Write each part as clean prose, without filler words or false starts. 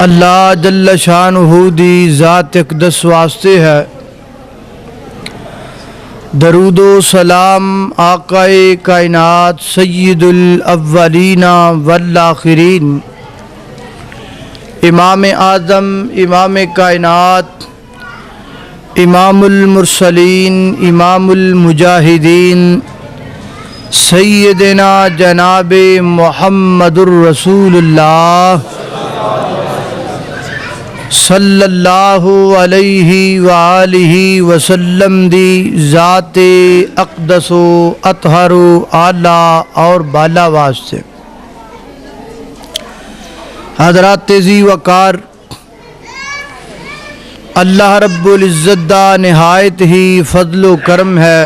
اللہ جل شانہ دی ذات اقدس واسطے ہے درود و سلام آقائے کائنات سید الاولین والآخرین امام اعظم امام کائنات امام المرسلین امام المجاہدین سیدنا جناب محمد الرسول اللہ صلی اللہ علیہ وآلہ وسلم دی ذات اقدس و اطہر و اعلیٰ اور بالا واسطے حضرات تیزی وقار اللہ رب العزت دا نہایت ہی فضل و کرم ہے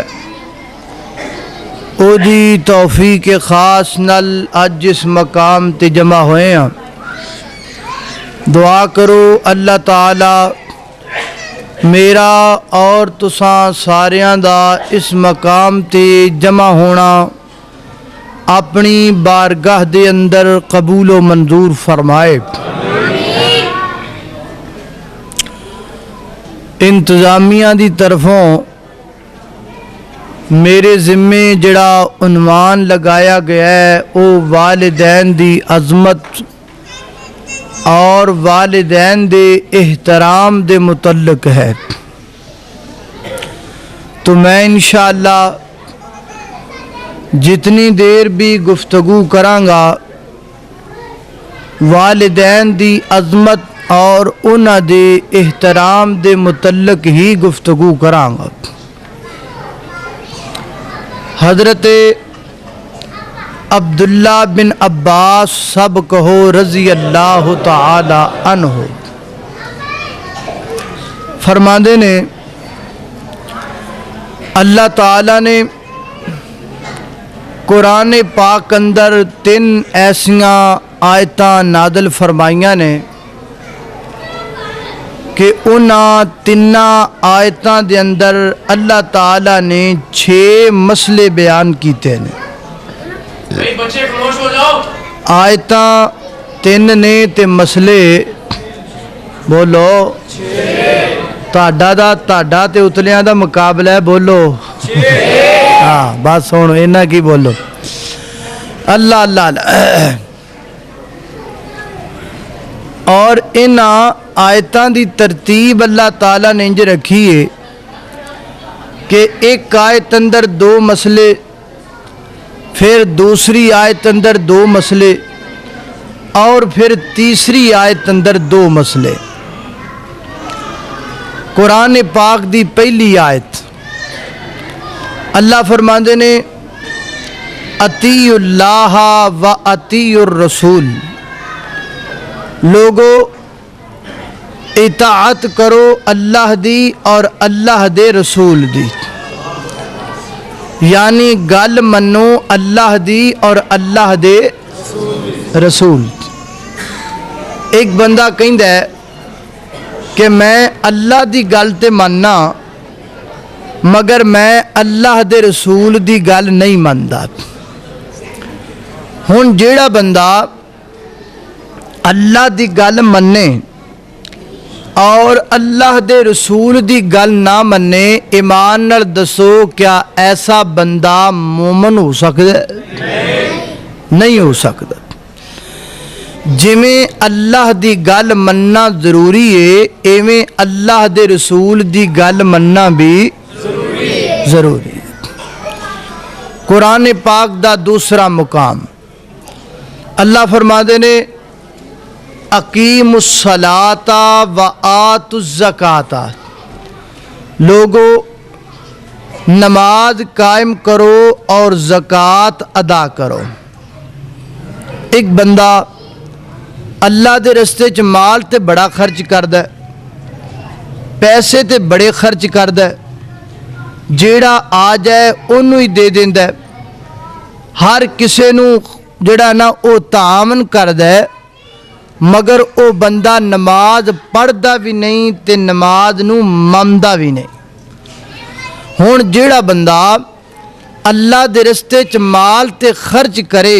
او دی توفیق خاص نل اج اس مقام تے جمع ہوئے ہیں دعا کرو اللہ تعالی میرا اور تساں ساریاں دا اس مقام تے جمع ہونا اپنی بارگاہ دے اندر قبول و منظور فرمائے۔ انتظامیہ دی طرفوں میرے ذمے جڑا عنوان لگایا گیا ہے وہ والدین دی عظمت اور والدین دے احترام دے متعلق ہے، تو میں انشاءاللہ جتنی دیر بھی گفتگو کرانگا والدین دی عظمت اور انہاں دے احترام دے متعلق ہی گفتگو کرانگا۔ حضرت عبداللہ بن عباس سب کہو رضی اللہ تعالی عنہ فرماندے نے اللہ تعالی نے قرآن پاک اندر 3 ایسیاں آیتاں نازل فرمائیاں نے کہ انہاں 3 آیتاں دے اندر اللہ تعالی نے 6 مسئلے بیان کیتے ہیں۔ آیتاں 3 نے تے مسئلے بولو تاڑا تے اتلیاں دا مقابلہ ہے، بولو ہاں بات سنو اینا کی بولو اللہ اللہ اللہ۔ اور ان آیتاں دی ترتیب اللہ تعالیٰ نے انج رکھی ہے کہ ایک آیت اندر 2 مسئلے، پھر دوسری آیت اندر 2 مسئلے، اور پھر تیسری آیت اندر 2 مسئلے۔ قرآن پاک دی پہلی آیت اللہ فرماندے نے اطیعوا اللہ و اطیعوا الرسول، لوگو اطاعت کرو اللہ دی اور اللہ دے رسول دی، یعنی گل منو اللہ دی اور اللہ دے رسول۔ ایک بندہ کہندا ہے کہ میں اللہ دی گل تے مننا مگر میں اللہ دے رسول دی گل نہیں مندا۔ ہن جیڑا بندہ اللہ دی گل مننے اور اللہ دے رسول دی گل نہ مننے، ایمان نال دسو کیا ایسا بندہ مومن ہو سکتا ہے؟ نہیں ہو سکتا۔ جویں اللہ دی گل مننا ضروری ہے ایویں اللہ دے رسول دی گل مننا بھی ضروری ہے۔ قرآن پاک دا دوسرا مقام اللہ فرماندے نے اقیموا الصلاۃ و آتوا الزکاۃ، لوگو نماز قائم کرو اور زکوٰۃ ادا کرو۔ ایک بندہ اللہ دے رستے چ مال تے بڑا خرچ کردا ہے، پیسے تے بڑے خرچ کردا ہے، جیڑا آ جائے انہوں ہی دے دیندا ہے، ہر کسے نو جڑا نا او تعاون کردا ہے، مگر او بندہ نماز پڑھدا بھی نہیں تے نماز نو مندا بھی نہیں۔ ہن جیڑا بندہ اللہ دے رستے چ مال تے خرچ کرے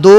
2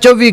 24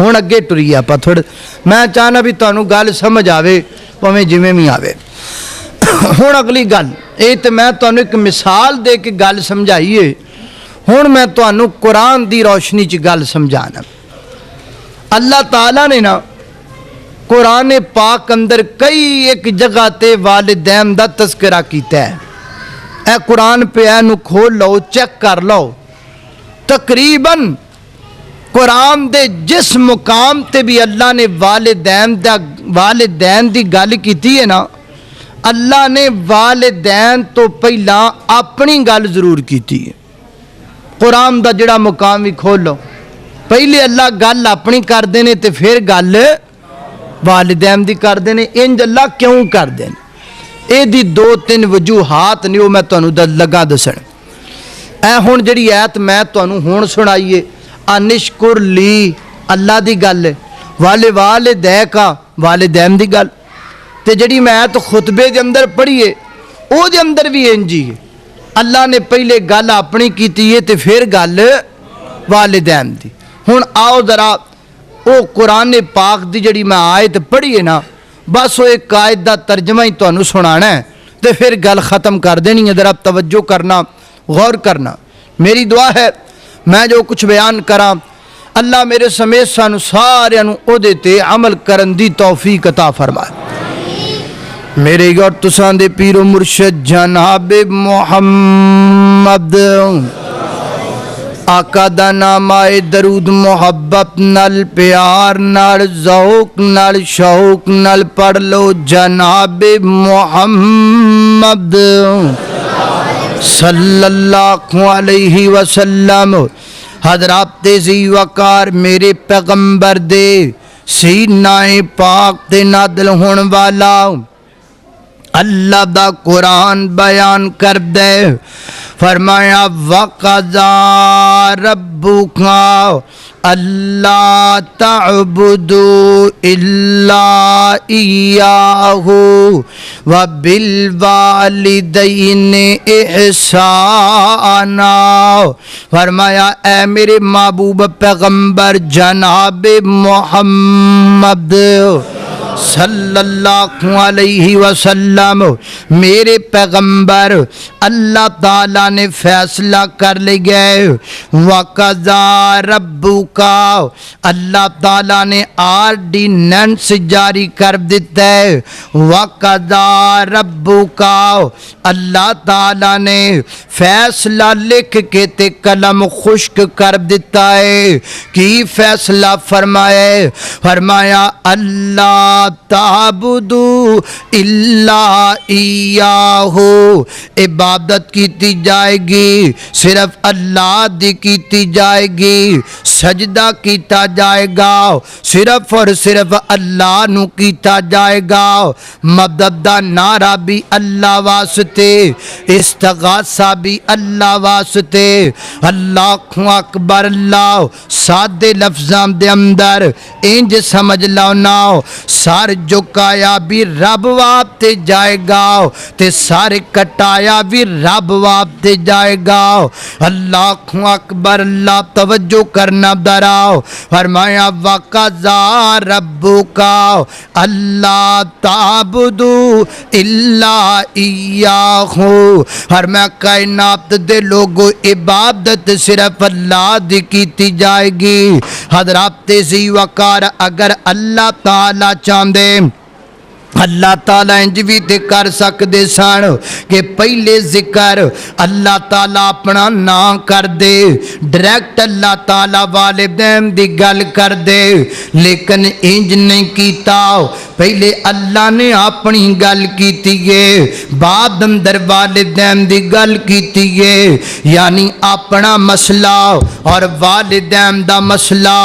ہن اگے ٹریے آپ تھوڑے میں چاہنا بھی تمہیں گل سمجھ آوے پویں جویں بھی آوے ہن اگلی گل یہ تو میں تمہیں ایک مثال دے کے گل سمجھائیے ہن میں تمہیں قرآن دی روشنی چ گل سمجھانا اللہ تعالیٰ نے نا قرآن پاک اندر کئی ایک جگہ تے والدین دا تذکرہ کیتا ہے اے قرآن پہ اینو کھول لو چیک کر لو تقریباً قرآن دے جس مقام تے بھی اللہ نے والدین دی گل کیتی ہے نا اللہ نے والدین تو پہلا اپنی گل ضرور کیتی ہے قرآن دا جڑا مقام بھی کھول لو پہلے اللہ گل اپنی کر دینے تے پھر گل والدین دی کر دینے انج اللہ کیوں کر دینے اے دی دو تین وجوہات نے وہ میں تمہیں لگا دسن اے ہن جڑی ایت میں تمہیں ہن سنائیے انشکر لی اللہ دی گل ہے والدے کا والدین دی گل تے جڑی میں ایت خطبے دے اندر پڑھیے او دے اندر بھی انجی ہے اللہ نے پہلے گل اپنی کیتی ہے تے پھر گل والدین دی ہن آؤ ذرا او قرآن پاک دی جڑی میں آیت پڑھی ہے نا بس وہ ایک آیت دا ترجمہ ہی تمہیں سنانا ہے تو پھر گل ختم کر دینی ہے ذرا توجہ کرنا غور کرنا میری دعا ہے میں جو کچھ بیان کراں اللہ میرے سمیت سانو سارے او دیتے عمل کرن دی توفیق عطا فرمائے میرے اور تساں دے پیر و مرشد جناب محمد آقا دا نام آئے درود محبت نال پیار نال ذوق نال شوق نال پڑھ لو جناب محمد صلی اللہ علیہ وسلم حضرات ذی وقار میرے پیغمبر دے سینہ پاک تے نادل ہون والا اللہ دا قرآن بیان کر دے فرمایا وَقَضَىٰ رَبُّكَ أَلَّا تَعْبُدُوا إِلَّا إِيَّاهُ وَبِالْوَالِدَيْنِ إِحْسَانًا فرمایا اے میرے محبوب پیغمبر جناب محمد صلی اللہ علیہ وسلم میرے پیغمبر اللہ تعالیٰ نے فیصلہ کر لیا وَقَضَىٰ رَبُّكَ اللہ تعالیٰ نے آرڈیننس جاری کر دیتا ہے وَقَضَىٰ رَبُّكَ اللہ تعالیٰ نے فیصلہ لکھ کے تے قلم خشک کر دیتا ہے کی فیصلہ فرمایا اللہ تعبدو الا ایاہ عبادت کیتی جائے گی صرف اللہ دی کیتی جائے گی سجدہ کیتا جائے گا صرف اور صرف اللہ نو کیتا جائے گا مدد دا نعرہ بھی اللہ واسطے استغاثہ بھی اللہ واسطے اللہ اکبر اللہ سادے لفظاں دے اندر انج سمجھ لو ناؤ سار جھکایا بھی رب واسطے جائے گا تے سار کٹایا بھی رب واسطے جائے گا اللہ اکبر اللہ توجہ کرنا دراؤ فرمایا وَقَضَىٰ رَبُّكَ اللہ تعبدو الا ایاہ فرمایا کائنات دے لوگو عبادت صرف اللہ دی کیتی جائے گی حضرات ذی وقار اگر اللہ تعالیٰ چاندے اللہ تعالیٰ انج بھی تے کر سکدے سن کہ پہلے ذکر اللہ تعالیٰ اپنا نام کر دے ڈائریکٹ اللہ تعالیٰ والدین دی گل کر دے لیکن انج نہیں کیتا پہلے اللہ نے اپنی گل کیتی ہے بعد اندر والدین دی گل کیتی ہے یعنی اپنا مسئلہ اور والدین دا مسئلہ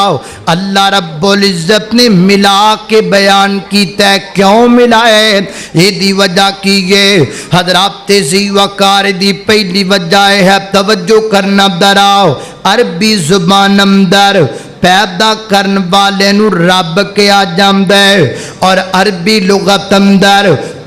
اللہ رب العزت نے ملا کے بیان کیتا ہے کیوں ملائے یہ دی وجہ کی ہے حضرات ذی وقار دی پہلی وجہ ہے توجہ کرنا دراؤ عربی زبان اندر پیدا کرن والے نو رب کیا جاندہ ہے اور عربی لغت اندر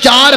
4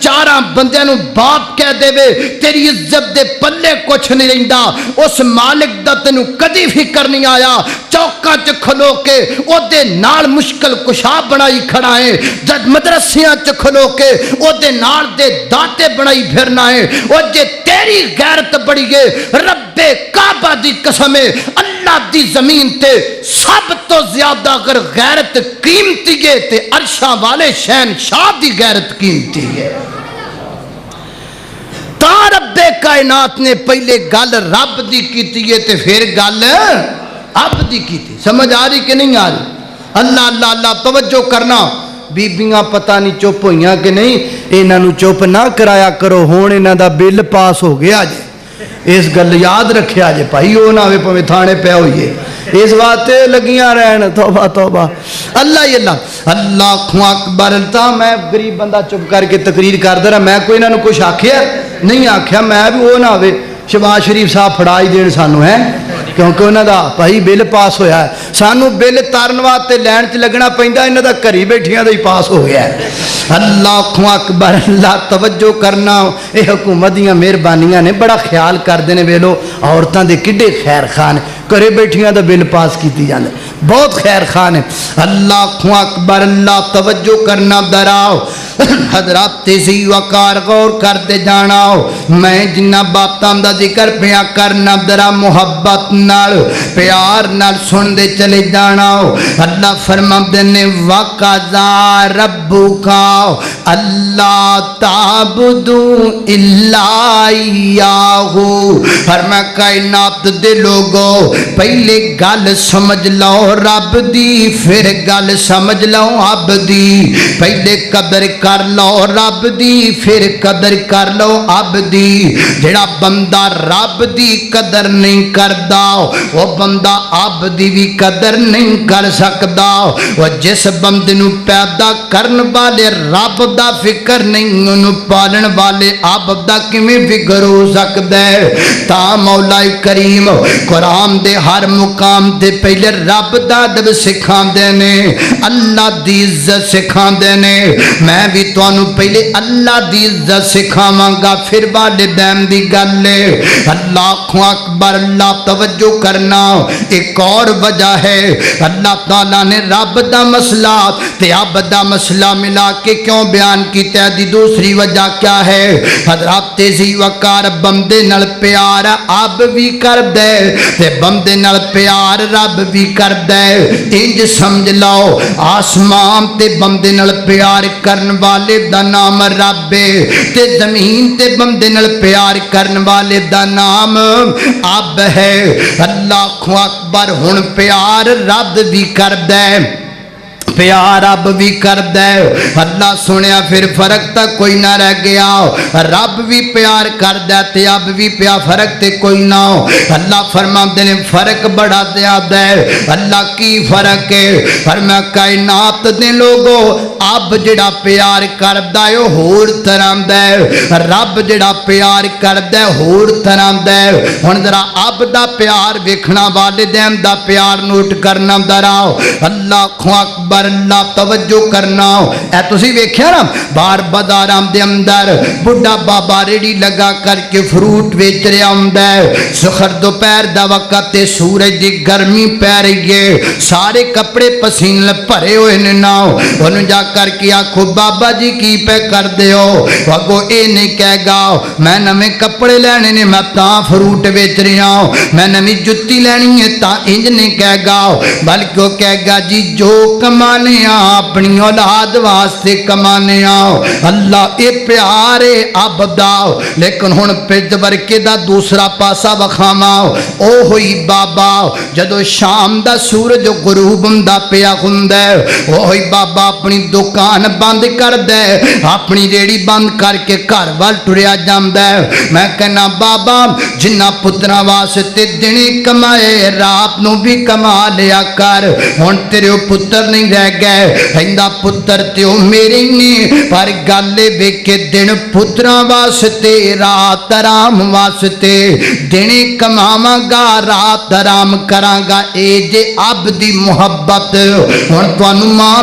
چاراں بندیاں نو باپ کہہ دے وے تیری عزت دے پلے کچھ نہیں رہندا اس مالک دا تینو کدی فکر نہیں آیا چوکاں چ کھلو کے او دے نال مشکل کشا بنائی کھڑا ہے جد مدرسیاں چ کھلو کے او دے نال دے داتے بنائی پھرنا ہے او جے تیری غیرت بڑی ہے رب کعبہ دی قسم ہے اللہ دی زمین تے سب تو زیادہ اگر غیرت قیمتی ہے تے عرشاں والے شہنشاہ دی غیرت قیمتی ہے تا رب کائنات نے پہلے گل رب دی کیتی ہے تے پھر گل اب دی کیتی سمجھ آ رہی کہ نہیں آ رہی اللہ اللہ اللہ توجہ کرنا بیبیاں پتہ نہیں چپ ہوئیاں کہ نہیں انہاں نو چپ نہ کرایا کرو ہون انہاں دا بل پاس ہو گیا جے اس گل یاد رکھیا جے بھائی او نہ ہوئے پویں تھانے پہ ہوئیے اس واسطے لگیاں رہن توبہ توبہ اللہ ہی اللہ اللہ اکبر تا میں غریب بندہ چپ کر کے تقریر کر دے رہا میں کوئی انہاں نو کچھ آکھیا نہیں آکھیا میں بھی او نہ ہوئے شہباز شریف صاحب پھڑائی دین سانو ہے کیونکہ انہاں دا بھائی بل پاس ہویا ہے سانو بل تارن واسطے لین چ لگنا پیندا انہاں دا گھری بیٹھیاں دا ہی پاس ہو گیا ہے اللہ اکبر اللہ توجہ کرنا اے حکومت دیاں مہربانیاں نے بڑا خیال کردے نے ویلو عورتاں دے کڈے خیر خان کرے بیٹھیاں دا بل پاس کیتی جاندے بہت خیر خان ہے اللہ اکبر اللہ توجہ کرنا دراؤ حضرات تیزی وقار غور کرتے جانا میں جنہ باتاں دا ذکر پیا کرنا درا محبت نال پیار نال سن دے چلے جانا اللہ فرما دینے وَقَضَى رَبُّكَ أَلَّا تَعْبُدُوا إِلَّا إِيَّاهُ فرما کائنات دے لوگو پہلے گل سمجھ لو رب دی پھر گل سمجھ لو عب دی پہلے قدر کر لو رب دی پھر قدر کر لو عب دی جڑا بندہ رب دی قدر نہیں کردا وہ بندہ عب دی بھی قدر نہیں کر سکدا وہ جس بندے نو پیدا کرن والے رب دا فکر نہیں انہوں پالن والے عب دا کیویں فکر ہو سکدا ہے تا مولا کریم قرآن دے ہر مقام دے پہلے رب دا ادب سکھاندے نے اللہ دی عزت سکھاندے نے میں بھی تانوں پہلے اللہ دی عزت سکھاواں گا پھر والدین دی گل ہے اللہ اکبر اللہ توجہ کرنا ایک اور وجہ ہے اللہ تعالیٰ نے رب دا مسئلہ تے اب دا مسئلہ ملا کے کیوں بیان کیتا ہے دی دوسری وجہ کیا ہے حضرات تیزی وقار بندے نال پیار اب بھی کر دے تے بندے نال پیار رب بھی کر دے انج سمجھ لو آسمان تے بندے نال پیار کرن والے دا نام رب تے زمین تے بندے نال پیار کرن والے دا نام اب ہے اللہ اکبر ہن پیار رب بھی کر دے پیار اب بھی کر دے اللہ سنیا پھر فرق تک کوئی نہ رہ گیا رب بھی پیار کر دے تے اب بھی پیار فرق تے کوئی نہ ہو اللہ فرما دے فرق بڑا زیادہ ہے اللہ کی فرق ہے فرما کائنات دے لوگو اب جڑا پیار کر دے ہور طرح دے رب جڑا پیار کر دے ہور طرح دے ہن ذرا اب دا پیار ویکھنا والدین دا پیار نوٹ کرنا دراؤ اللہ اکبر اللہ توجہ کرنا اے تسی ویکھیا نا بار بازاراں دے اندر بڈھا بابا ریڑی لگا کر کے فروٹ ویچ رہا ہوندا ہے سحر دوپہر دا وقت تے سورج دی گرمی پے رہی ہے سارے کپڑے پسینے بھرے ہوئے نے نا اونوں جا کر کے آکھو بابا جی کی پے کر دے ہو اگو اے نہیں کہے گا میں نویں کپڑے لینے نے میں تاں فروٹ ویچ رہا ہوں میں نویں جُتی لینی ہے تاں انج نہیں کہے گا بلکہ وہ کہے گا جی جو کما اپنی اولاد واسطے کمانے آؤ اللہ اے پیارے اب داؤ لیکن ہن پج ورکے دا دوسرا پاسا وکھاواں او ہوئی بابا جدو شام دا سورج غروب ہوندا پیا ہوندا او ہوئی بابا اپنی دکان بند کر دے اپنی ریڑی بند کر کے گھر وال ٹریا جاندا ہے میں کہنا بابا جنہ پتراں واسطے دنے کمائے رات نو بھی کما لیا کر ہن تیرے پتر نہیں رہ گئے ہندا پتر تیو میرے نے پر گالے ویکھے دن پتراں واسطے رات آرام واسطے دنے کماواں گا رات آرام کراں گا اے جے اب دی محبت ہن تانوں ماں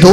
2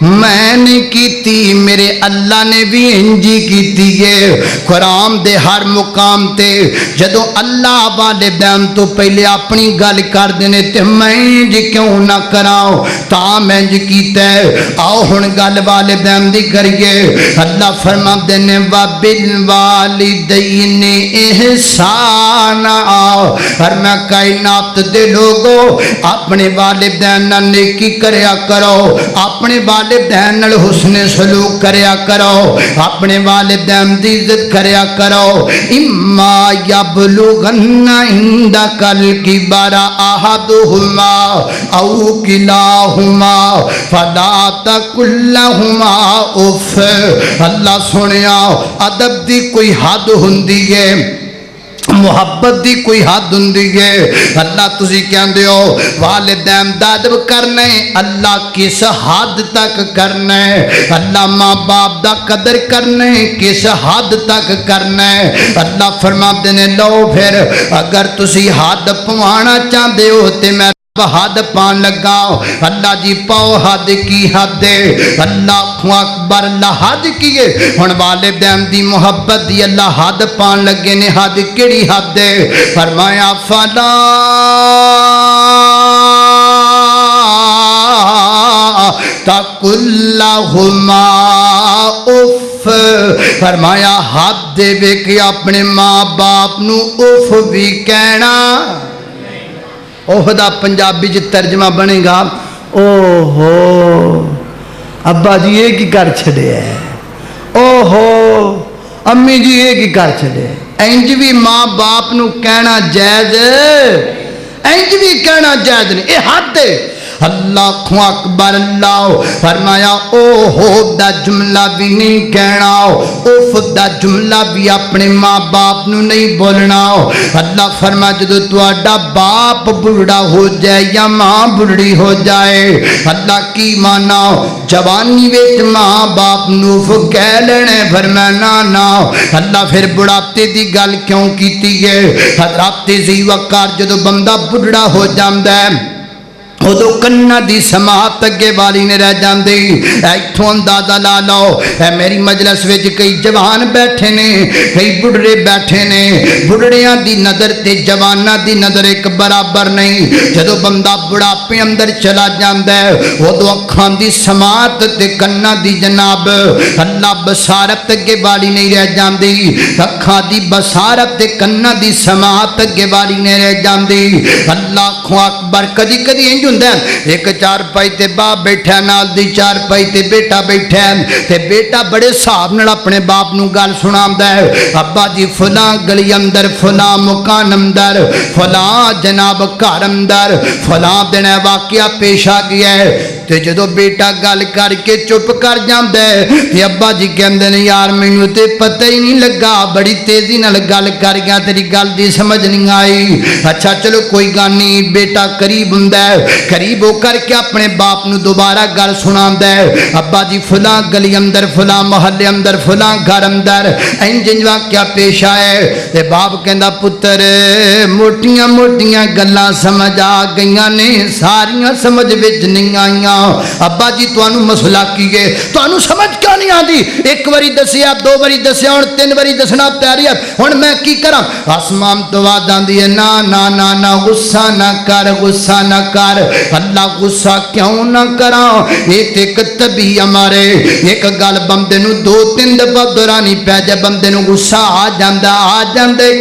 میں نے کیتی میرے اللہ نے بھی انجی کیتی ہے۔ قرآن دے ہر مقام تے جدو اللہ والدین تو پہلے اپنی گل کر دینے تے میں انج کیوں نہ کراؤں تا میں انج کیتا ہے۔ آؤ ہن گل والدین دی کریے۔ اللہ فرما دینے وَبِالْوَالِدَيْنِ احسانا، اور میں کائنات دے لوگوں اپنے والدین نال نیکی کریا کرو، اپنے والدین حسن سلوک کریا کرو، اپنے والدین دی عزت کریا کرو۔ اما یبلغن عندک الکبر احدہما او کلاہما فلا تقل لہما اف۔ اللہ سنیا ادب دی کوئی حد ہوندی ہے، محبت دی کوئی حد ہوندی ہے۔ اللہ تسی کہندے ہو والدین دا ادب کرنا ہے، اللہ کس حد تک کرنا ہے؟ اللہ ماں باپ دا قدر کرنا ہے، کس حد تک کرنا ہے؟ اللہ فرماتے نے لو پھر اگر تسی حد پوانا چاہتے ہو تے میں حد پان لگاؤ۔ اللہ جی پاؤ حد کی حد دے، اللہ اکبر، اللہ حد کیے ہن والدین دی محبت دی اللہ حد پان لگے نے۔ حد کیڑی حد دے؟ فرمایا فلا تقل لہما اف، فرمایا حد دے وے کہ اپنے ماں باپ نو اف بھی کہنا۔ اوہ دا پنجابی جی ترجمہ بنے گا اوہو ابا جی یہ کی کر چھڑے ہے، اوہو امی جی یہ کی کر چھڑے ہے۔ اینج بھی ماں باپ نو کہنا جائز، اینج بھی کہنا جائز نہیں، اے حد دے۔ اللہ اکبر، اللہ فرمایا اوہو دا جملہ بھی نہیں کہنا، اوف دا جملہ بھی اپنے ماں باپ نو نہیں بولنا۔ اللہ فرما جدو تواڈا باپ بڑھڑا ہو جائے یا ماں بڑھڑی ہو جائے، اللہ کی مانا جوانی وچ ماں باپ نو اوف کہہ لینے، فرمایا نا نا۔ اللہ پھر بڑھاپے دی گل کیوں کیتی ہے؟ حضرات ذی وقار جدو بندہ بڑھڑا ہو جاندا ہے ادو کنا دی سماعت اگے والی نے رہ جاندی۔ ایتھوں اندازہ لا لو، اے میری مجلس وچ کئی جوان بیٹھے نے، کئی بڑھڑے بیٹھے نے، بڑھڑیاں دی نظر تے جواناں دی نظر ایک برابر نہیں۔ جدو بندہ بڑھاپے اندر چلا جاندا ہے ادو اکھاں دی سماعت تے کنا دی جناب اللہ بصارت اگے والی نہیں رہ جاندی، اکھاں دی بصارت تے کنا دی سماعت اگے والی نہیں رہ جاندی۔ اللہ اکبر، کدی کدی انج ایک چار پائی تے باپ بیٹھا، نال دی چار پائی تے بیٹا بیٹھا، تے بیٹا بڑے صاحب نال اپنے باپ نو گل سناندا ہے، ابا جی فلاں گلی اندر، فلاں مکان اندر، فلاں جناب گھر اندر فلاں دن واقعہ پیش آ گیا ہے۔ تے جدو بیٹا گل کر کے چپ کر جاندا ہے تے ابا جی کہندے نے یار مینوں تے پتہ ہی نہیں لگا، بڑی تیزی نال گل کر گیا، تیری گل دی سمجھ نہیں آئی۔ اچھا چلو کوئی گل نہیں، بیٹا قریب ہوندا ہے، قریب ہو کر کے اپنے باپ نو دوبارہ گل سناندا ہے، ابا جی فلاں گلی اندر، فلاں محلے اندر، فلاں گھر اندر انج انج واقعہ پیش آئے۔ تے باپ کہندا پتر موٹیاں موٹیاں گلاں سمجھ آ گئیاں نے، ساریاں سمجھ وچ نہیں آئیاں۔ ابا جی تانوں مسئلہ کی ہے، تانوں سمجھ کیوں نہیں آندی؟ ایک واری دسیا، دو واری دسیا، ہن تین واری دسنا پیاری ہے، ہن میں کی کراں؟ آسمان تو آواز آندی ہے نا نا نا نا، غصہ نہ کر، غصہ نہ کر۔ اللہ غصہ کیوں نہ کراں؟ ایک ایک طبی ہمارے ایک گل بندے نو دو تین دفعہ دورانی پہ جائے بندے نو غصہ آ جاندا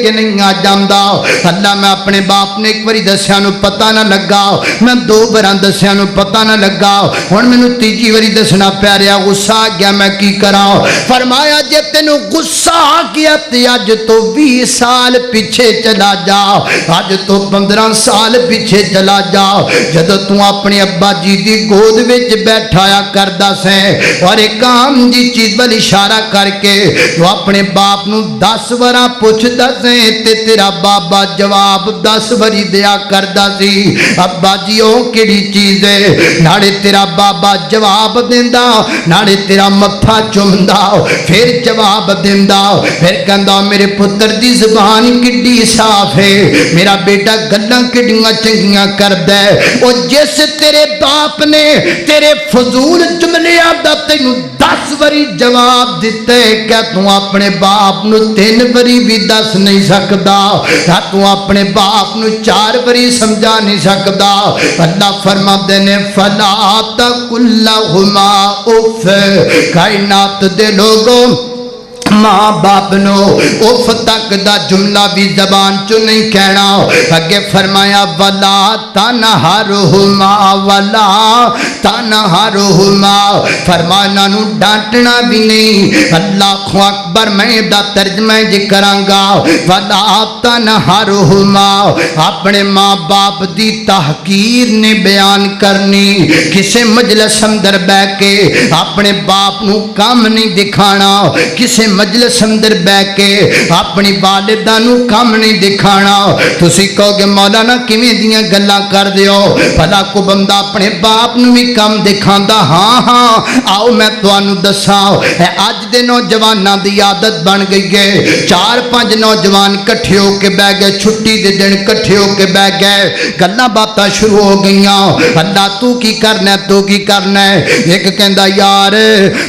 کہ نہیں آ جاندا۔ اللہ میں اپنے باپ نے ایک واری دسیا نو پتہ نہ لگا، میں دو بار دسیا نو پتہ نہ لگا، ہن مینوں تیجی واری دسنا پی رہا، غصہ آ گیا میں کی کراں؟ فرمایا جے تینوں غصہ آ گیا تے اج تو 20 سال پیچھے چلا جا، اج تو 15 سال پیچھے چلا جا، جدو تو اپنے ابا جی دی گود وچ بیٹھایا کردا سیں اور ایک عام جی چیز وال اشارہ کر کے تو اپنے باپ نو 10 وراں پوچھدا سیں تے تیرا بابا جواب 10 واری دیا کردا سی، ابا جی او کیڑی چیز ہے؟ ناڑے تیرا بابا جواب دیندا، ناڑے تیرا متھا چومدا، پھر جواب دیندا، پھر کہندا میرے پتر دی زبان کڈی صاف ہے، میرا بیٹا گلاں کڈیاں چنگیاں کردا ہے۔ اور جس تیرے باپ نے تیرے فضول جملیاں تینوں 10 وری جواب دیتے کیا تو اپنے باپ نو 3 وری بھی دس نہیں سکدا؟ کیا تو اپنے باپ نو 4 وری سمجھا نہیں سکدا؟ اللہ فرماتے نے فلا تقل لہما اف، کائنات دے لوگوں ماں باپ نو اف تک دا جملہ بھی زبان چو نہیں کہنا. اگے فرمایا ولا تنہرہما ولا تنہرہما، فرمانا نو ڈانٹنا بھی نہیں. اللہ اکبر، میں دا ترجمہ جی کراں گا ولا تنہرہما، اپنے ماں باپ دی تحقیر نے بیان کرنی. کسے مجلس اندر بہ کے اپنے باپ نو کام نہیں دکھانا، کسے مجلس اندر بہ کے اپنی والدہ نو کام نہیں دکھانا. تسی کہو گے مولانا کیویں دیاں گلاں کر دیو، بھلا کو بندہ اپنے باپ نو بھی کام دکھاندا؟ ہاں ہاں، آؤ میں تانوں دساں. اج دے نوجواناں دی عادت بن گئی ہے، 4-5 نوجوان کٹھے ہو کے بہ گئے، چھٹی دے دن کٹھے ہو کے بہ گئے، گلاں باتاں شروع ہو گئیاں. اللہ تو کی کرنا ہے، تو کی کرنا ہے. ایک کہندا یار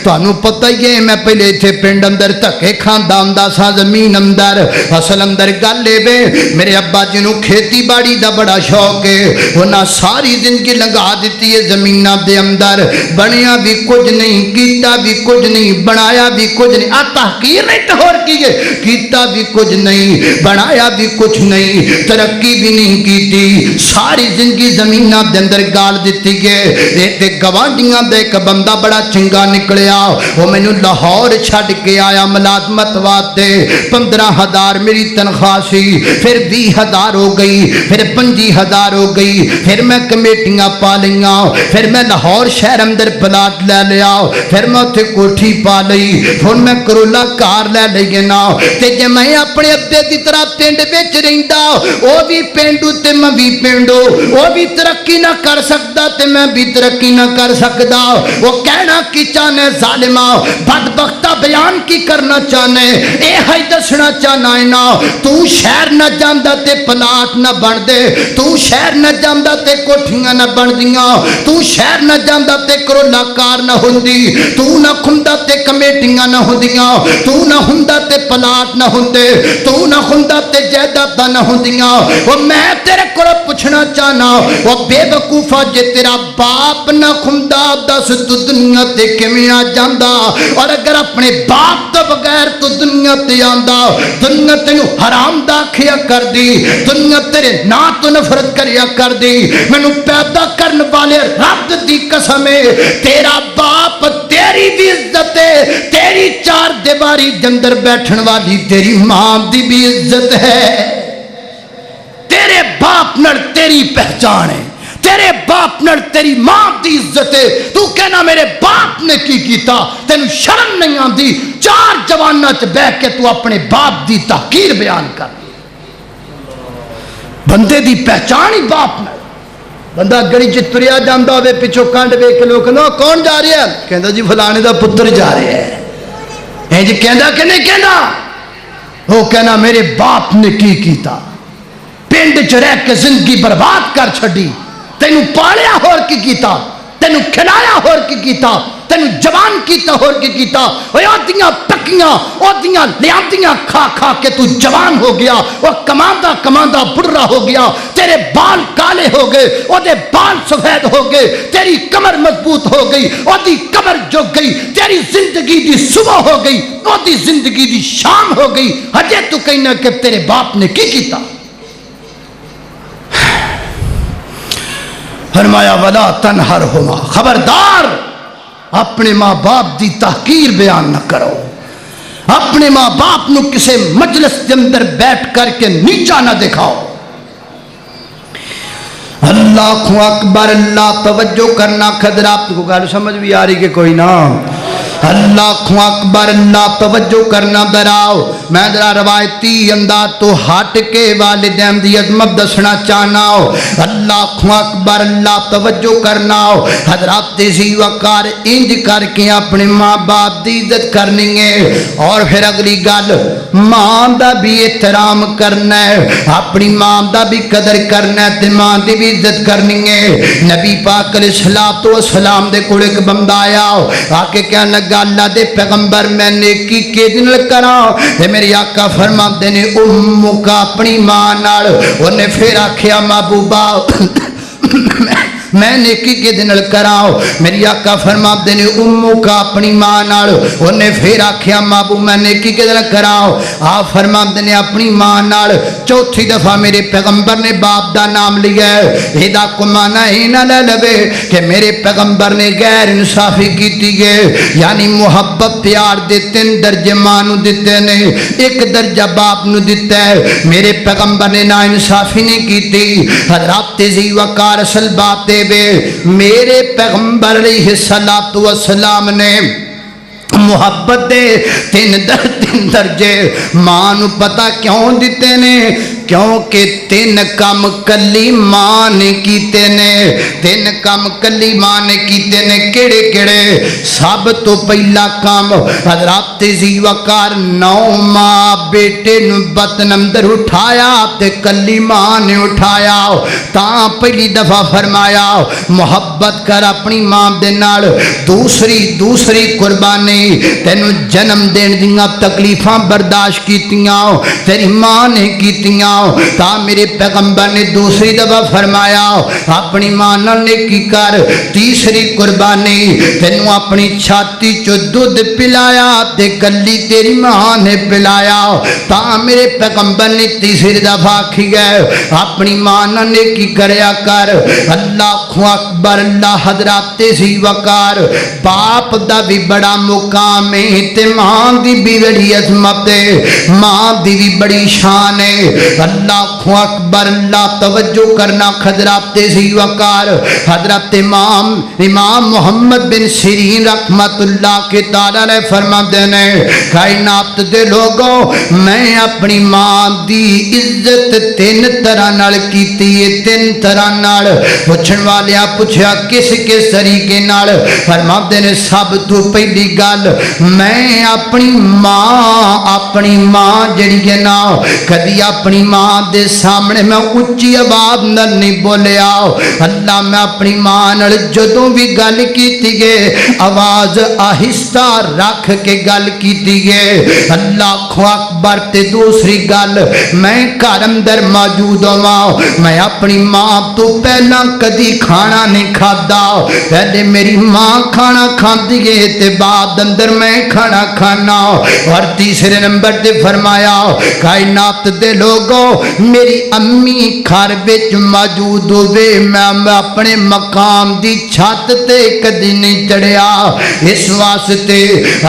تانوں پتہ ہی ہے میں پہلے ایتھے پنڈ اندر دھکے کھاندا ہوندا سا زمین اندر. اصل اندر گل اے وے میرے ابا جی نوں کھیتی باڑی دا بڑا شوق ہے، انہاں ساری زندگی لنگا دتی ہے زمیناں دے اندر، بنیا بھی کچھ نہیں، کیتا بھی کچھ نہیں، بنایا بھی کچھ نہیں. آ تحقیر نہیں تے ہور کی ہے، کیتا بھی کچھ نہیں، بنایا بھی کچھ نہیں، ترقی بھی نہیں کیتی، ساری زندگی زمیناں دے اندر گال دتی ہے. اے تے گوانڈیاں دا ایک بندہ بڑا چنگا نکلیا، وہ مینوں لاہور چھڈ کے آیا ملازمت واسطے. 15,000 میری تنخواہ سی، پھر 20,000 ہو گئی، پھر 25,000 ہو گئی، پھر میں کمیٹیاں پا لیاں، پھر میں لاہور شہر اندر پلاٹ لے لیا، پھر میں اتنے کوٹھی پا لئی، پھر میں کرولا کار لے لئی نا. تے جے میں اپنے ابے دی طرح پنڈ وچ رہندا، وہ بھی پینڈو تے میں بھی پینڈو، وہ بھی ترقی نہ کر سکدا تے میں بھی ترقی نہ کر سکدا. وہ کہنا کی چاہنے ظالما بدبختہ بیان کی کرنا چاہنے، اے ہی دسنا چاہنا ہے نا تو شہر نہ جاندا تے پلاٹ نہ بن دے، تو شہر نہ جاندا تے کوٹھیاں نہ بن دیاں، تو شہر نہ جاندا تے کرولا کار نہ ہوندی، تو نہ کھندا تے کمیٹیاں نہ ہوندیاں، تو نہ ہوندا تے پلاٹ نہ ہوندے، تو نہ ہوندا تے جائیداداں نہ ہوندیاں. وہ میں تیرے کو پوچھنا چاہنا، وہ بے وقوفا جے تیرا باپ نہ کھندا دس تو دنیا تے کیویں آ جاندا؟ اور اگر اپنے باپ تو بغیر تو دنیا تے آندا، دنیا تینوں حرام دا کھیا کر دی، دنیا تیرے نا تو نفرت کریا کر دی. مینوں پیدا کرن والے رب دی قسم ہے تیرا باپ تیری بھی عزت ہے، تیری 4 دیواری دے اندر بیٹھن والی تیری ماں دی بھی عزت ہے. تیرے باپ نال تیری پہچان ہے، تیرے باپ نال تیری ماں دی عزت ہے. تو کہنا میرے باپ نے کی کیتا، تینوں شرم نہیں آندی؟ 4 جواناں چ بیٹھ کے تو اپنے باپ دی تحقیر بیان کر. بندے دی پہچان ہی باپ نال. بندہ گڑی چ تریا جاندا ہوے پیچھوں کنڈ ویکھ کے لوگ کہندے کون جا رہا ہے؟ کہندا جی فلانے دا پتر جا رہا ہے. اے جی کہندا کہ نہیں کہندا؟ وہ کہنا میرے باپ نے کی کیتا، پنڈ چ رہ کے زندگی برباد کر چھڈی، تینوں پالیا ہور کی کیتا، تینوں کھلایا ہور کی کیتا، تینوں جوان کیتا ہور کی کیتا. اوے اودیاں پکیاں اودیاں لیاندیاں کھا کھا کے تو جوان ہو گیا، وہ کماندا کماندا بڑھا ہو گیا، تیرے بال کالے ہو گئے، اودے بال سفید ہو گئے، تیری کمر مضبوط ہو گئی، اودی کمر جھک گئی، تیری زندگی دی صبح ہو گئی، اودی زندگی دی شام ہو گئی. ہجے تو کہنا کہ تیرے باپ نے کی کیتا؟ فرمایا ولا تنہرہما، خبردار اپنے ماں باپ دی تحقیر بیان نہ کرو، اپنے ماں باپ نو کسے مجلس کے اندر بیٹھ کر کے نیچا نہ دکھاؤ. اللہ اکبر، اللہ توجہ کرنا. خضر آپ کو گل سمجھ بھی آ رہی کہ کوئی نہ؟ اللہ اکبر اللہ توجہ کرنا دراؤ میں ذرا روایتی انداز تو ہٹ کے والدین دی عظمت دسنا چاہنا ہو اللہ اکبر اللہ توجہ کرنا ہو حضرات ذی وقار انج کر کے اپنے ماں باپ دی عزت کرنی ہے اور پھر اگلی گل ماں دا بھی احترام کرنا ہے اپنی ماں دا بھی قدر کرنا ہے تے ماں دی بھی عزت کرنی ہے نبی پاک علیہ الصلوۃ والسلام دے کول ایک بندہ آیا آ کے کہنے لگا اللہ دے پیغمبر میں نیکی کدے نال کراں تے میرے آقا فرماندے نے امو کا اپنی ماں نال اونے پھر آکھیا محبوبا میں نیکی کے دن کراؤ میری آقا فرماتے نے امو کا اپنی ماں نال انہیں پھر آکھیا مابو میں نیکی کے دن کراؤ آپ فرماتے نے اپنی ماں نال چوتھی دفعہ میرے پیغمبر نے باپ دا نام لیا ہے ایدہ کو مانا ہی نہ لے لبے کہ میرے پیغمبر نے غیر انصافی کی تیگے یعنی محبت پیار دے 3 درجے ماں نو دیتے نے 1 درجہ باپ نو دیتا ہے میرے پیغمبر نے نا انصافی نہیں کی تھی حضرات ذی وقار اصل بات میرے پیغمبر علیہ السلام نے محبت دے 3 درجے ماں نو پتہ کیوں دیتے نے کیونکہ 3 کم کلی ماں نے کیتے نے 3 کم کلی ماں نے کیتے نے کیڑے کیڑے سب تو پہلا کام حضرات ذی وقار 9 ماں بیٹے نو بطن اندر اٹھایا تے کلی ماں نے اٹھایا تاں پہلی دفعہ فرمایا محبت کر اپنی ماں دے نال دوسری قربانی تینو جنم دین دیاں تکلیفاں برداشت کیتیاں تیری ماں نے کیتیاں تا میرے پیغمبر نے دوسری دفعہ فرمایا اپنی ماں نال نیکی کر تیسری قربانی تینو اپنی چھاتی چو دودھ پلایا تے کلی تیری ماں نے پلایا تا میرے پیغمبر نے تیسری دفعہ کھی گئے اپنی ماں نال نیکی کریا کر اللہ اکبر اللہ حضرات ذی وقار باپ دا بھی بڑا مقام ہے تے ماں دی بھی بڑی عظمت ہے ماں دی بھی بڑی شان ہے اللہ اکبر اللہ توجہ کرنا حضرات ذی وقار حضرت امام محمد بن سیرین رحمت اللہ کے تعالی نے فرماتے ہیں کائنات دے لوگوں میں اپنی ماں دی عزت 3 طرح نال کیتی ہے 3 طرح نال پوچھن والیا پوچھیا کس طریقے نال فرماتے ہیں سب تو پہلی گل میں اپنی ماں جڑی ہے نا کدی اپنی ماں دے سامنے میں اونچی آواز نال نہیں بولیا اللہ میں اپنی ماں نال جدوں بھی گل کیتی گے آواز آہستہ رکھ کے گل کیتی گے اللہ اکبر تے دوسری گل میں گھر اندر موجود ہوں میں اپنی ماں تو پہلا کدی کھانا نہیں کھادا پہلے میری ماں کھانا کھاندی ہے تے بعد اندر میں کھانا کھانا اور تیسرے نمبر تے فرمایا کائنات دے لوگوں میری امی گھر وچ موجود ہوے میں اپنے مقام دی چھت تے کدی نہیں چڑھیا اس واسطے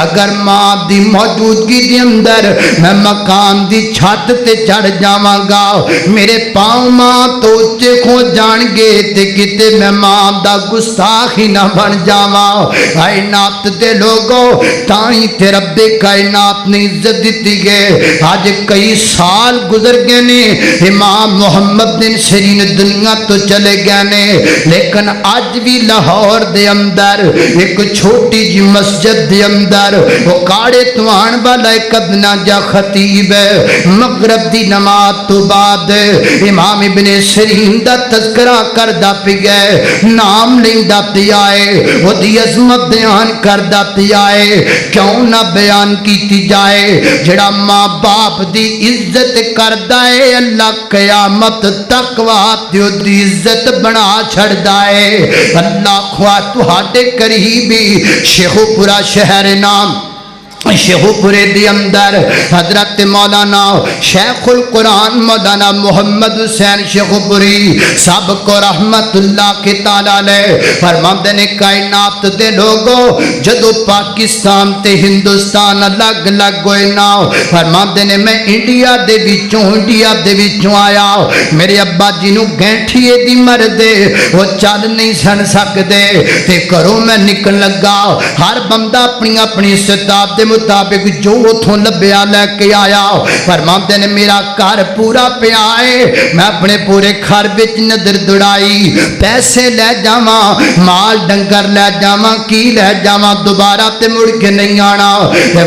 اگر ماں دی موجودگی دے اندر میں مقام دی چھت تے چڑھ جاواں گا میرے پاؤں ماں تو اونچے کھو جان گے تے کتے میں ماں دا گستاخ ہی نہ بن جاواں کائنات دے لوگوں تائیں تے رب کائنات نے عزت دیتی گے آج کئی سال گزر گئے نے امام محمد بن سیرین دنیا تو چلے گئے نے لیکن آج بھی لاہور دے اندر ایک چھوٹی جی مسجد دے اندر وہ کاڑے توان والا ایک ادنا جا خطیب ہے مغرب دی نماز تو بعد امام ابن سیرین دا تذکرہ کردہ پی گئے نام لیندہ پی آئے وہ دی عظمت بیان کردہ پی آئے کیوں نہ بیان کیتی جائے جڑا ماں باپ دی عزت کردہ ہے اللہ قیامت تک واتیو دی عزت بنا چھڑ دائے اللہ خواہ تو ہاٹے قریبی شیخو پورا شہر نام شیخوپورے دی اندر حضرت مولانا شیخ القرآن مولانا محمد حسین شیخوپوری سب کو رحمت اللہ کی تعالیٰ علیہ فرماندے نے کائنات دے لوگوں جدو پاکستان تے ہندوستان الگ الگ ہوئے نا فرماندے نے میں انڈیا دے وچوں آیا میرے ابا جی نو گینٹھیے دی مردے وہ چل نہیں سن سکدے تے کروں میں نکل لگا ہر بندہ اپنی اپنی استطاعت دے مطابق جو اتھوں لبیا لے کے آیا فرماندے نے میرا گھر پورا پیا ہے میں اپنے پورے گھر وچ نظر دوڑائی پیسے لے جاواں مال ڈنگر لے جاواں کی لے جاواں دوبارہ تے مڑ کے نہیں آنا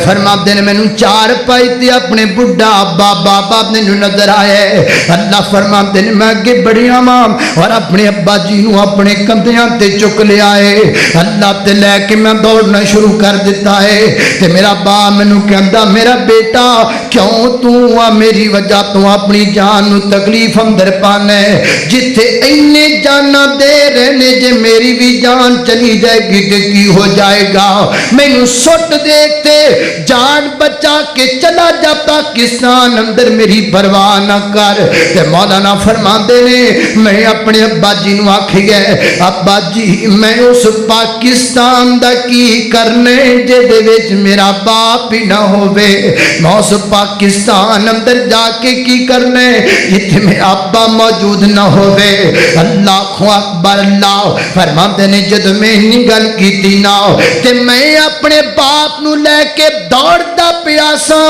فرماندے نے مینوں چار پائی تے اپنے بڈھا بابا مینوں نظر آئے اللہ فرماندے نے میں اگے بڑھیا ماں اور اپنے ابا جی نوں اپنے کندھیاں تے چک لے آئے اللہ تے لے کے میں دوڑنا شروع کر دیتا ہے تے میرا باپ مینوں کہندا میرا بیٹا کیوں تو میری وجہ تو اپنی جان نو تکلیف اندر پانا ہے جتھے اینے جانا دے رہنے جے میری بھی جان چلی جائے گی تے کی ہو جائے گا مینوں سٹ دیکھتے جان بچا کے چلا جا پاکستان اندر میری پرواہ نہ کر تے مولانا فرماندے نے میں اپنے ابا جی نو آکھی گئے ابا جی میں اس پاکستان دا کی کرنے جے دے وچ میرا باپ ہی نہ ہووے میں اس پاکستان اندر جا کے کی کرنے جتھے میرا ابا موجود نہ ہووے اللہ اکبر اللہ فرماندے نے جد میں نہیں گل کیتی نا تے میں اپنے باپ نو لے کے دوڑدا پیا سا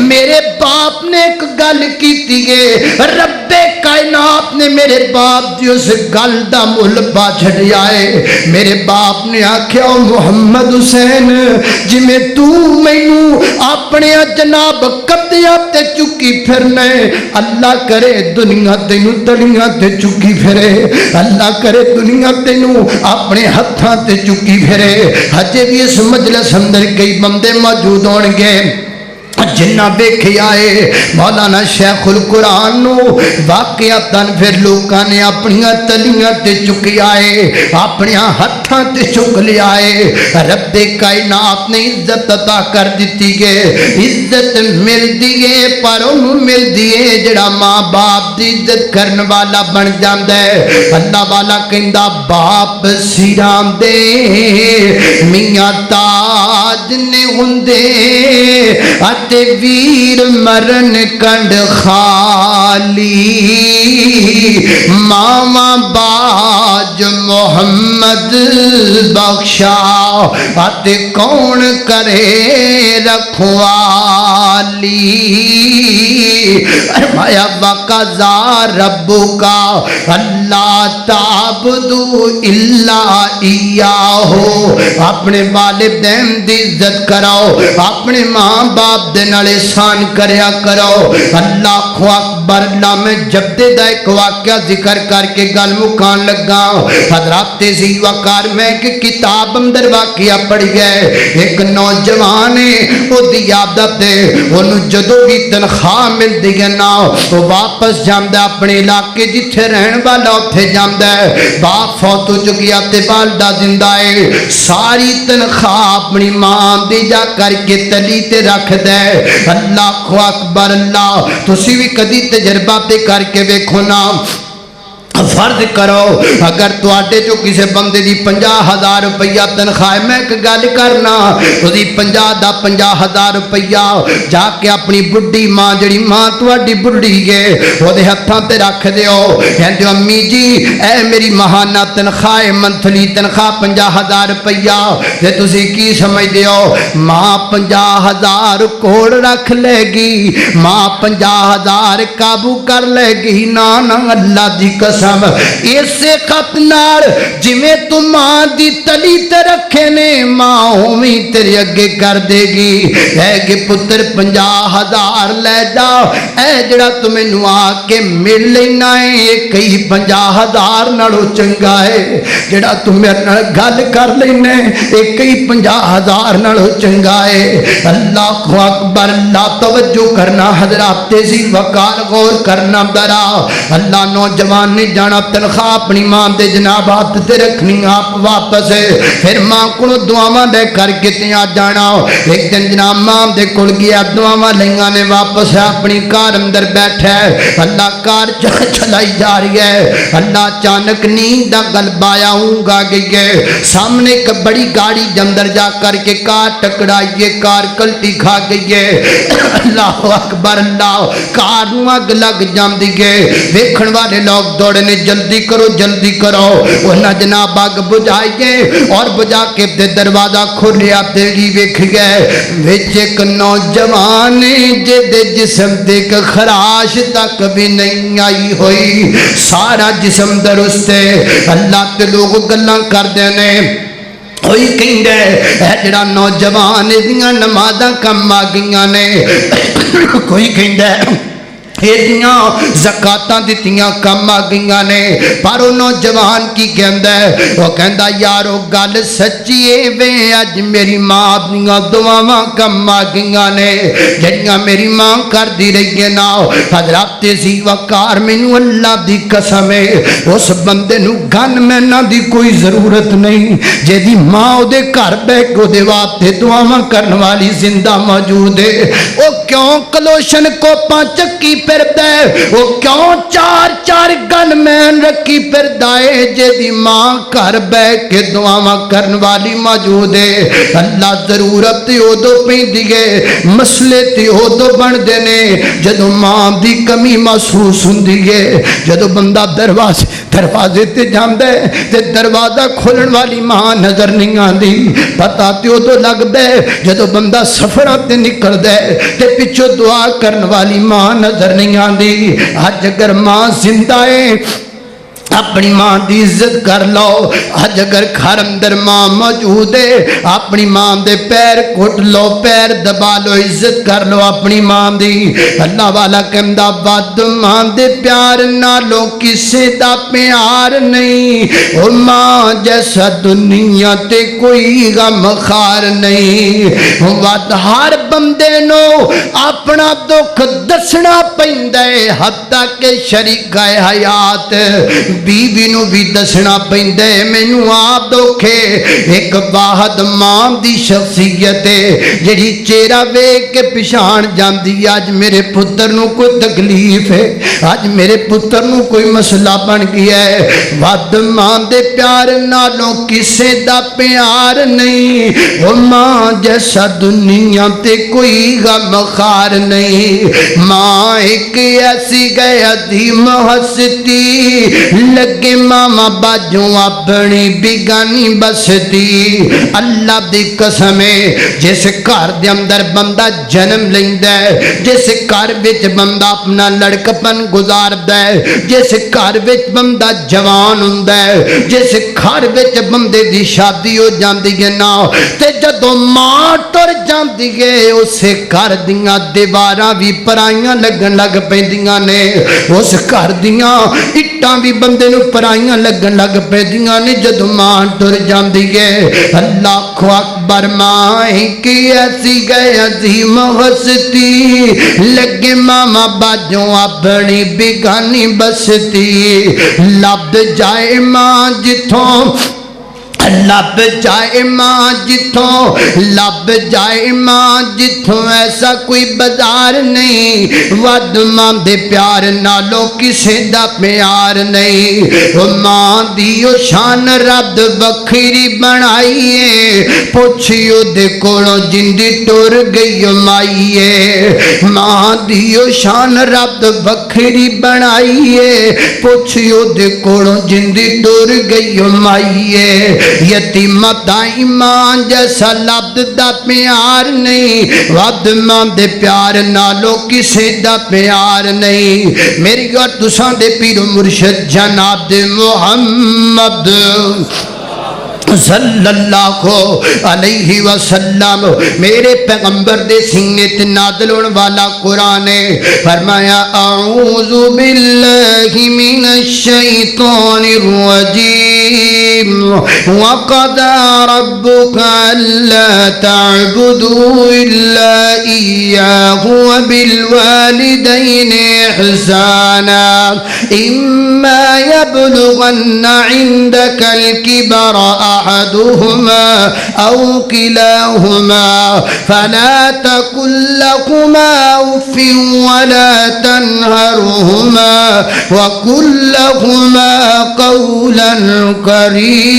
میرے باپ نے ایک گل کیتی ہے رب کائنات نے میرے باپ دی اس گل دا مل پا چھڑیا ہے میرے باپ نے آکھیا محمد حسین جی میں تو مینوں اپنے جناب کدیاں تے چکی پھرنے اللہ کرے دنیا تینوں تلیاں تے چکی پھرے اللہ کرے دنیا تینوں اپنے ہتھاں تے چکی پھرے ہجے بھی اس مجلس اندر کئی بندے موجود ہون گے جنہ بیکھے آئے مولانا شیخ القرآن نو واقعاتاً پھر لوکاں نے اپنیاں تلیاں تے چکی آئے اپنیاں ہتھاں تے چک لے آئے رب کائنات نے عزت عطا کر دیتی گے عزت مل دیئے پر انہوں مل دیئے جڑا ماں باپ دی عزت کرن والا بن جاندہ ہے اللہ والا کہندہ باپ سیرام دے میاں تاج نے ہندے تے ویر مرن کنڈ خالی ماما باج محمد بخشا تے کون کرے رکھوالی فرمایا وقضا ربکا اللہ تعبدو الا ایاہو اپنے والدین دی عزت کراؤ اپنے ماں باپ دے نال احسان کریا کرو اللہ اکبر اللہ میں جب دے دا ایک واقعہ ذکر کر کے گل مکان لگا حضرات تیزی وقار میں ایک کتاب اندر واقعہ پڑھ گئے ایک نوجوان وہ دی عادت ہے انہوں جدو بھی تنخواہ مل دیگا نا وہ واپس جاندہ اپنے علاقے جتھے رہن والا اتھے جاندہ باپ فوت ہو چکیا تے والدہ زندہ ہے ساری تنخواہ اپنی ماں دی جا کر کے تلی تے رکھ دے اللہ اکبر اللہ تسی بھی کدی تجربہ تے کر کے دیکھو نا فرض کرو اگر تو آٹے جو کسی بندے دی 50,000 روپیہ تنخواہ میں ایک گل کرنا تو دی 50,000 روپیہ جا کے اپنی بڑی ماں جڑی ماں تو آٹی بڑی گے وہ دے ہتھاں تے رکھ دیو کہندے امی جی اے میری ماہانہ تنخواہ منتھلی تنخواہ 50,000 روپیہ تے تسی کی سمجھ دیو ماں 50,000 کوڑ رکھ لے گی ماں 50,000 قابو کر لے گی نا اللہ دی قسم اسے خط نال جویں تو ماں دی تلی تے رکھے نے ماں ہوویں تیرے اگے کر دے گی اے کہ پتر 50,000 لے جا اے جڑا تو مینوں آ کے مل لینا ہے کئی 50,000 نالوں چنگا ہے جڑا تو میرے نال گل کر لینا ہے کئی 50,000 نالوں چنگا ہے اللہ اکبر اللہ توجہ کرنا حضرات تیزی وقار غور کرنا برا اللہ نوجوان نے جانا تنخواہ اپنی ماں دے جناب ہاتھ تے رکھنی آپ واپس پھر ماں کو دعاواں لے کر کے تیاں جانا ایک دن جناب ماں دے کول گیا دعاواں لیاں نے واپس اپنی کار اندر بیٹھا ہے اللہ کار چلائی جا رہی ہے اللہ اچانک نیند دا غلبہ آیا اونگا گئی ہے سامنے ایک بڑی گاڑی اندر جا کر کے کار ٹکرائی ہے کار کلٹی کھا گئی ہے اللہ اکبر اللہ کار نو اگ لگ جاندی ہے ویکھن والے لوگ دوڑنے جلدی کرو انہاں جناب اگ بجھائیے اور بجھا کے دروازہ کھولیا تے ویکھ گئے وچ ایک نوجوان جے جسم تے خراش تک بھی نہیں آئی ہوئی سارا جسم درست ہے اللہ تے لوگ گلاں کردے نے کوئی کہیں گے اے جڑا نوجوان دیاں نمازاں کم آ گئیاں نے کوئی کہیں گے ایدیاں زکاتاں دیتیاں کم آ گئیاں نے پر وہ نوجوان کی کہندا ہے وہ کہندا یارو گل سچی ہے وے اج میری ماں اپنیاں دعاواں کم آ گئیاں نے جڑیاں میری ماں کر دی رہی ہے نا حضرت سی وقار مینوں اللہ دی قسم ہے اس بندے نو گن مہیناں دی کوئی ضرورت نہیں جے دی ماں او دے گھر بیٹھ کے دے واسطے دعاواں کرن والی زندہ موجود ہے او کیوں کلوشن کو پانچکی پھر دے وہ کیوں چار گن مین رکھی پھر دائے جے دی ماں کر بے کے دعاواں کرن والی موجود ہے اللہ ضرورت تے او دو پین دیئے مسئلے تے او دو بن دینے جدو ماں دی کمی محسوس ہوں دیئے جدو بندہ دروازے تے جام دے تے دروازہ کھولن والی ماں نظر نہیں آن دی پتا تے او دو لگ دے جدو بندہ سفرہ تے نکل دے تے پچھو دعا کرن والی ماں نظر نہیں آندی آج اگر ماں زندہ ہے اپنی ماں دی عزت کر لو آج اگر گھر اندر ماں موجود ہے اپنی ماں دے پیر کٹ لو پیر دبا لو عزت کر لو اپنی ماں دی اللہ والا کہندا ود ماں دے پیار نالو کسے دا پیار نہیں او ماں جیسا دنیا تے کوئی غم خار نہیں ود ہر بندے نو اپنا دکھ دسنا پیندا ہے حتیٰ کہ شریک حیات بیوی نو بھی دسنا پیندے مینوں آپ دکھے ایک واحد ماں دی شخصیت ہے جڑی چہرہ ویکھ کے پہچان جاندی آج میرے پتر نو کوئی تکلیف ہے آج میرے پتر نو کوئی مسئلہ بن گیا ہے ود ماں دے پیار نالوں کسے دا پیار نہیں او ماں جیسا دنیا تے کوئی غم خار نہیں ماں ایک ایسی گیا عظیم ہستی لگے ماما باجوں اپنی بیگانی بستی اللہ دی قسم ہے جس گھر دے اندر بندہ جنم لیندا ہے جس گھر وچ بندہ اپنا لڑکپن گزاردا ہے جس گھر وچ بندہ جوان ہوندا ہے جس گھر وچ بندے دی شادی ہو جاندی ہے نا تے جدوں ماں ٹر جاندی ہے اسے گھر دیاں دیواراں وی پرائیاں لگن لگ پیندیاں نے اس گھر دیاں اٹاں وی بندے نو پرائیاں لگن لگ پیندیاں نے جدوں ماں ٹر جاندی ہے اللہ اکبر ماں کی ایسی گئے عظیم ہستی لگے ماما باجوں اپنی بیگانی بستی لب جائے ماں جتھوں لب جائے ماں جتھوں ایسا کوئی بازار نہیں ود ماں دے پیار نالوں کسے دا پیار نہیں ماں دیو شان رب وکھری بنائیے پوچھیو دے کولوں جندی ٹر گئی مائیے ماں دیو شان رب وکھری بنائیے پوچھیو دے کولوں جندی ٹر گئی مائیے یتیم دائیمان جیسا لبد دا پیار نہیں ود ماں دے پیار نالوں کسے دا پیار نہیں میری اور تساں دے پیر و مرشد جناب دے محمد صلی اللہ علیہ وسلم میرے پیغمبر دے سینے تے نازل ہونے والا قرآن ہے۔ فرمایا اعوذ باللہ من الشیطان الرجیم وقضى ربك ألا تعبدوا إلا إياه وبالوالدين إحسانا إما يبلغن عندك الكبر أحدهما أو كلاهما فلا تقل لهما أف ولا تنهرهما وقل لهما قولا كريما۔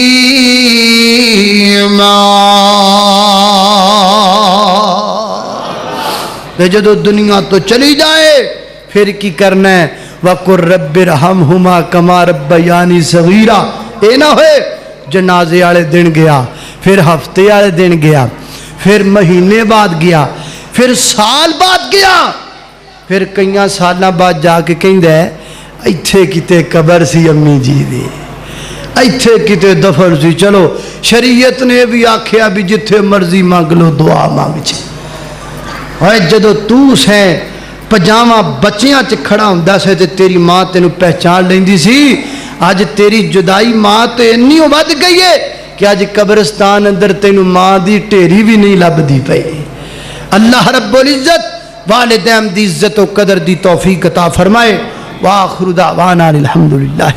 جدو دنیا تو چلی جائے پھر کی کرنا ہے؟ وَقُلْ رَبِّ ارْحَمْهُمَا كَمَا رَبَّيَانِي صَغِيرًا۔ اے نہ ہوئے جنازے والے دن گیا، پھر ہفتے والے دن گیا، پھر مہینے بعد گیا، پھر سال بعد گیا، پھر کئیاں سالاں بعد جا کے کہندا ہے ایتھے کتے قبر سی امی جی دی، ایتھے کتے دفن سی۔ چلو شریعت نے بھی آکھیا بھی جتھے مرضی مانگ لو دعا مانگ چھے۔ اور جدو تو سیں پجامہ بچیاں چ کھڑا ہوندا سے تے تیری ماں تینوں پہچان لیندی سی، آج تیری جدائی ماں تے انی ود گئی ہے کہ آج قبرستان اندر تینوں ماں دی ٹیری بھی نہیں لبدی پئی۔ اللہ رب العزت والدین دی عزت و قدر دی توفیق عطا فرمائے۔ وآخر دعوانا الحمدللہ۔